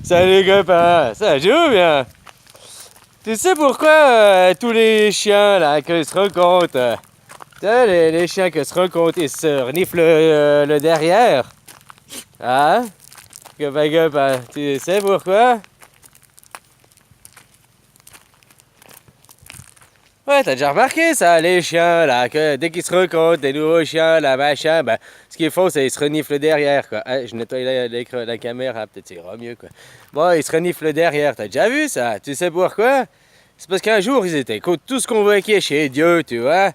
Salut copain, ça joue bien. Tu sais pourquoi tous les chiens là qui se rencontrent, tu sais, les chiens qui se rencontrent, ils se reniflent le derrière. Hein? Copain, tu sais pourquoi? Ouais, t'as déjà remarqué ça, les chiens là, que dès qu'ils se rencontrent, des nouveaux chiens là, machin, ben, ce qu'ils font, c'est qu'ils se reniflent derrière quoi. Ah, je nettoie la caméra, peut-être ça ira mieux quoi. Bon, ils se reniflent derrière, t'as déjà vu ça? Tu sais pourquoi? C'est parce qu'un jour, ils étaient contre tout ce qu'on voit qui est chez Dieu, tu vois.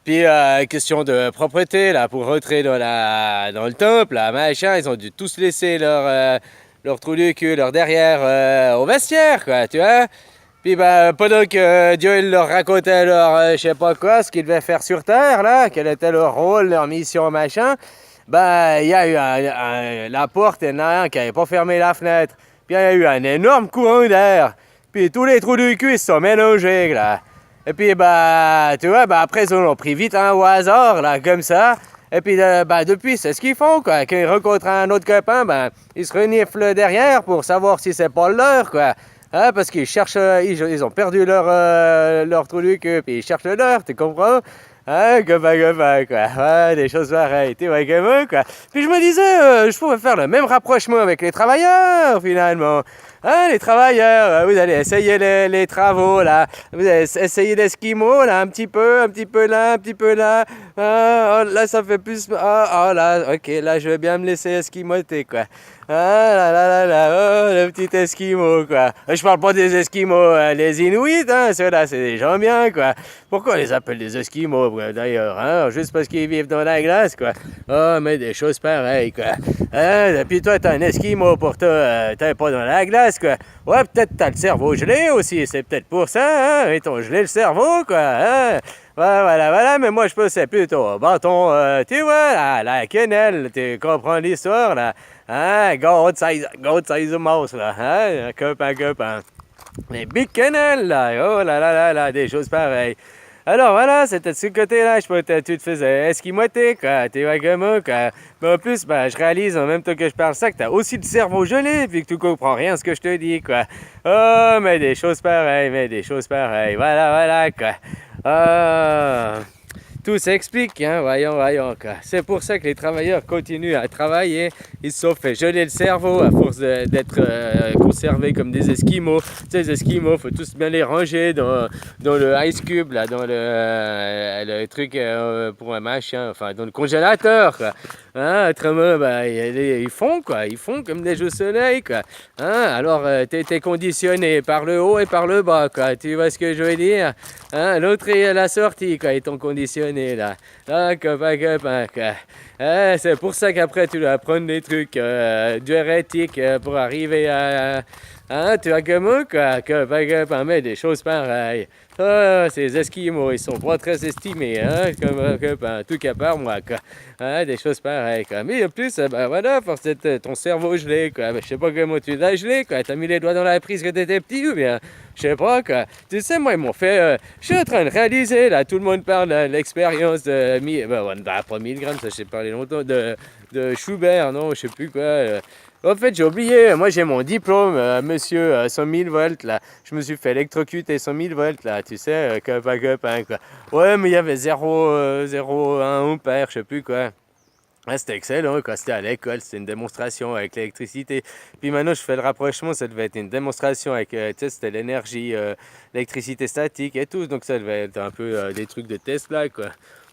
Puis, question de propreté, là, pour rentrer dans le temple, là, machin, ils ont dû tous laisser leur trou du cul, leur derrière au vestiaire, quoi, tu vois. Puis, bah, pendant que Dieu il leur racontait leur, je sais pas quoi, ce qu'ils devaient faire sur Terre, là, quel était leur rôle, leur mission, machin, bah, il y a eu la porte, il y en a un qui avait pas fermé la fenêtre. Puis, il y a eu un énorme courant d'air. Puis, tous les trous du cul, ils se sont mélangés, là. Et puis, bah, tu vois, bah, après, ils ont pris vite au hasard, là, comme ça. Et puis, bah, depuis, c'est ce qu'ils font, quoi. Quand ils rencontrent un autre copain, bah, ils se reniflent derrière pour savoir si c'est pas le leur, quoi. Hein, parce qu'ils cherchent, ils ont perdu leur trou du cul, puis ils cherchent le leur, tu comprends? Hein, copain, quoi. Ouais, des choses pareilles, tu vois, comme quoi. Puis je me disais, je pourrais faire le même rapprochement avec les travailleurs, finalement. Hein, les travailleurs, vous allez essayer les travaux, là. Vous allez essayer l'esquimau, là, un petit peu là, un petit peu là. Ah, oh, là, ça fait plus... Ah, oh, là, ok, là, je vais bien me laisser esquimoter, quoi. Ah là, oh, le petit esquimau, quoi. Je parle pas des esquimaux, les Inuits, hein, ceux-là, c'est des gens bien, quoi. Pourquoi on les appelle des esquimaux, d'ailleurs, hein, juste parce qu'ils vivent dans la glace, quoi. Oh, mais des choses pareilles, quoi. Hein, et puis toi, t'as un esquimau pour toi, t'es pas dans la glace, quoi. Ouais, peut-être t'as le cerveau gelé aussi, c'est peut-être pour ça, hein, ils t'ont gelé le cerveau, quoi, hein. Ouais, voilà, mais moi je pensais plutôt au bâton, tu vois, la quenelle, tu comprends l'histoire, là. Hein, goat size mouse, là, hein, copain. Les big quenelles, là, oh là, des choses pareilles. Alors voilà, c'était de ce côté-là, je peux tu te faisais esquimoter, quoi, tu vois comment, quoi. Mais en plus, bah, je réalise en même temps que je parle ça que t'as aussi le cerveau gelé, puis que tu comprends rien à ce que je te dis, quoi. Oh, mais des choses pareilles, voilà, quoi. Tout s'explique, hein, voyons, quoi. C'est pour ça que les travailleurs continuent à travailler. Ils se sont fait geler le cerveau à force d'être conservés comme des esquimaux. Tu sais, les esquimaux, faut tous bien les ranger dans le ice cube, là, dans le truc pour un machin, enfin, dans le congélateur, quoi. Hein, autrement, bah, ils font comme des jeux au soleil, quoi. Hein, alors, t'es conditionné par le haut et par le bas, quoi. Tu vois ce que je veux dire? Hein, l'autre est à la sortie, quoi, ils t'ont conditionné, là. Ah, copain, quoi. Hein, c'est pour ça qu'après, tu dois apprendre des trucs diurétiques pour arriver à... Hein, tu vois comment, quoi, copain, mais des choses pareilles. Ah, ces esquimaux, ils sont pas très estimés, hein, en tout cas par moi, quoi. Hein, des choses pareilles, quoi. Mais en plus, ben voilà, force d'être ton cerveau gelé, quoi. Ben, je sais pas comment tu l'as gelé, quoi. T'as mis les doigts dans la prise que t'étais petit ou bien, je sais pas, quoi. Tu sais, moi, ils m'ont fait, je suis en train de réaliser, là, tout le monde parle de l'expérience de, pas 1000 grammes, ça, j'ai parlé longtemps, de Schubert, non, je sais plus quoi. En fait, j'ai oublié, moi j'ai mon diplôme, monsieur 100 000 volts, là. Je me suis fait électrocuter 100 000 volts, là, tu sais, copain, quoi. Ouais, mais il y avait 0,1 ampère, je sais plus quoi. Ouais, c'était excellent, quoi. C'était à l'école, c'était une démonstration avec l'électricité. Puis maintenant, je fais le rapprochement, ça devait être une démonstration avec, tu sais, c'était l'énergie, l'électricité statique et tout. Donc ça devait être un peu des trucs de Tesla, quoi.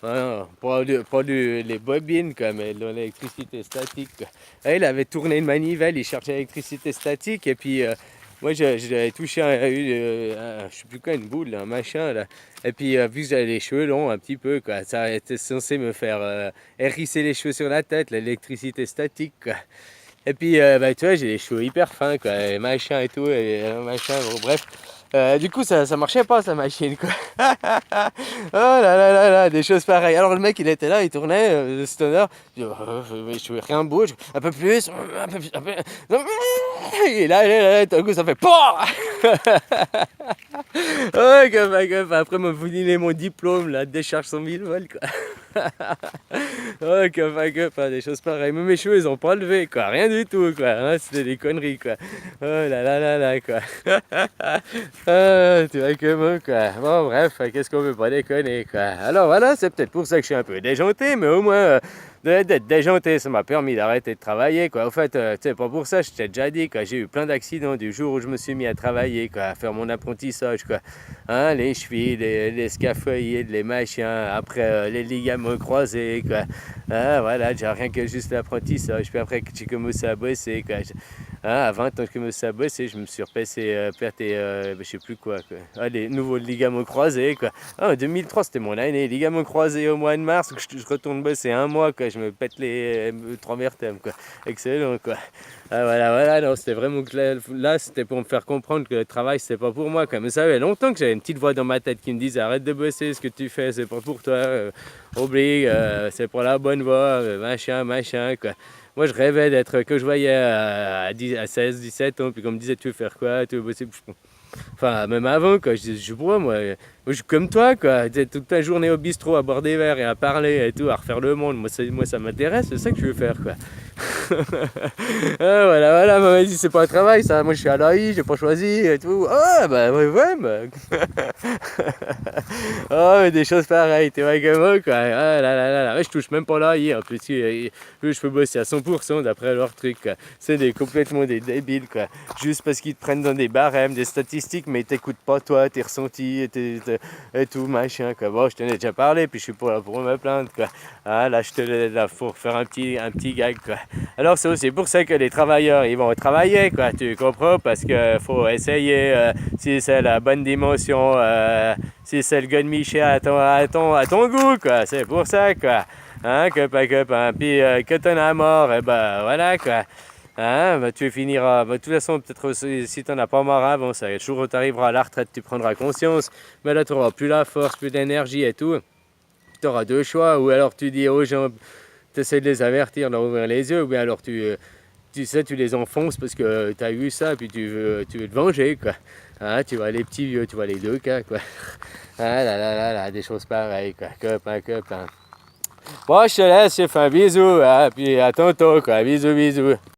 Ouais, pas les bobines, quoi, mais de l'électricité statique, quoi. Et il avait tourné une manivelle, il cherchait l'électricité statique, et puis moi, j'avais touché je sais plus quoi, une boule, un machin, là. Et puis, vu que j'avais les cheveux longs un petit peu, quoi, ça était censé me faire hérisser les cheveux sur la tête, l'électricité statique, quoi. Et puis, bah, tu vois, j'ai les cheveux hyper fins, quoi, et machin et tout, et machin, bon, bref. Du coup, ça marchait pas, sa machine, quoi. Oh là, des choses pareilles. Alors, le mec, il était là, il tournait, le stoner. Je veux rien bouge, un peu plus, un peu... Et là, tout coup, ça fait POH. Oh, après, m'a fouillé mon diplôme, là, décharge 100 000 volts, quoi. Oh, copain, des choses pareilles. Mais mes cheveux, ils ont pas levé, quoi. Rien du tout, quoi. Hein, c'était des conneries, quoi. Oh là là là là, quoi. Ah, tu vois que moi, quoi. Bon, bref, qu'est-ce qu'on veut pas déconner, quoi. Alors voilà, c'est peut-être pour ça que je suis un peu déjanté, mais au moins, d'être déjanté, ça m'a permis d'arrêter de travailler, quoi. Au fait, tu sais, pas pour ça, je t'ai déjà dit, quoi. J'ai eu plein d'accidents du jour où je me suis mis à travailler, quoi, à faire mon apprentissage, quoi. Hein, les chevilles, les scaphoïdes, les machins, après les ligaments croisés, quoi. Ah, voilà, j'ai rien que juste l'apprentissage. Puis après que j'ai commencé à bosser, quoi. Ah, à 20 ans que j'ai commencé à bosser, je me suis repassé perté, je sais plus quoi, quoi. Ah, les nouveaux ligaments croisés, quoi. Ah, en 2003, c'était mon année. Ligaments croisés au mois de mars, je retourne bosser un mois, quoi. Je me pète les 3 vertèbres, quoi. Excellent, quoi. Ah, voilà, non, c'était vraiment là, c'était pour me faire comprendre que le travail, c'était pas pour moi, quoi. Mais ça fait longtemps que j'avais une petite voix dans ma tête qui me disait arrête de bosser, ce que tu fais, c'est pas pour toi, oublie, c'est pour la bonne voie, machin, quoi. Moi, je rêvais d'être, que je voyais à 16, 17 ans, puis qu'on me disait tu veux faire quoi, tu veux bosser. Enfin, même avant, quoi, je disais, je sais pas, moi, je suis comme toi, quoi. Toute la journée au bistrot à boire des verres et à parler et tout, à refaire le monde. Moi ça m'intéresse, c'est ça que je veux faire, quoi. Ah, voilà, maman dit c'est pas un travail, ça. Moi, je suis à l'AI, j'ai pas choisi et tout. Ah, bah, ouais, bah. Oh, mais des choses pareilles, tu vois, comme moi, quoi. Ah là là là là, ouais, je touche même pas l'AI, en plus, je peux bosser à 100% d'après leur truc, quoi. C'est complètement des débiles, quoi. Juste parce qu'ils te prennent dans des barèmes, des statistiques, mais ils t'écoutent pas, toi, tes ressentis et tout, machin, quoi. Bon, je t'en ai déjà parlé, puis je suis pas là pour me plaindre, quoi. Ah, là, je te laisse là pour faire un petit gag, quoi. Alors, c'est aussi pour ça que les travailleurs, ils vont travailler, quoi, tu comprends? Parce que faut essayer, si c'est la bonne dimension, si c'est le gars de Miché à ton goût, quoi. C'est pour ça, quoi. Hein, copain. Puis, que t'en as mort, et ben, voilà, quoi. Hein, bah, tu finiras, bah, de toute façon, peut-être aussi, si tu n'en as pas marre avant, ça, le jour où tu arriveras à la retraite, tu prendras conscience, mais là, tu n'auras plus la force, plus d'énergie et tout. Tu auras deux choix, ou alors tu dis aux gens, tu essaies de les avertir, de leur ouvrir les yeux, ou bien alors tu sais, tu les enfonces parce que tu as vu ça, puis tu veux te venger, quoi. Hein, tu vois les petits vieux, tu vois les deux cas, quoi. Ah là, des choses pareilles, quoi. Copain. Bon, je te laisse, je te fais un bisou, hein, puis à tantôt, quoi. Bisous.